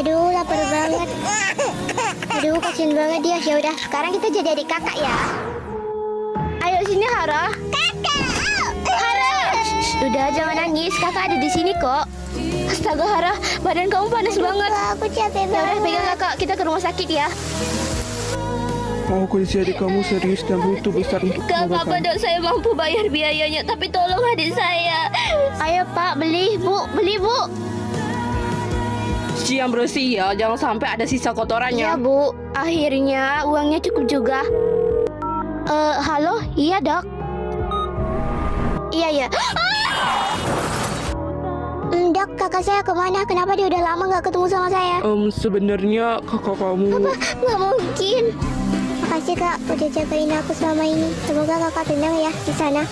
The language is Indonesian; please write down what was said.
Aduh, lapar banget. Aduh, kasihan banget dia. Ya udah, sekarang kita jadi adik kakak ya. Ayo sini Hara. Kakak. Hara. Udah jangan nangis. Kakak ada di sini kok. Astaga Hara, badan kamu panas banget. Aku capek banget. Udah pegang kakak, kita ke rumah sakit ya. Oh, kondisi adik kamu serius dan butuh besar untuk Kak, pengobatan. dok saya mampu bayar biayanya, tapi tolong adik saya. Ayo Pak, beli Bu. Yang bersih ya, jangan sampai ada sisa Iya kotorannya. Bu, akhirnya uangnya cukup juga. Halo, iya dok. Iya. Dok, kakak saya kemana? Kenapa dia udah lama nggak ketemu sama saya? Sebenarnya kakak kamu... Nggak mungkin. Makasih kak, udah jagain aku selama ini. Semoga kakak tenang ya di sana.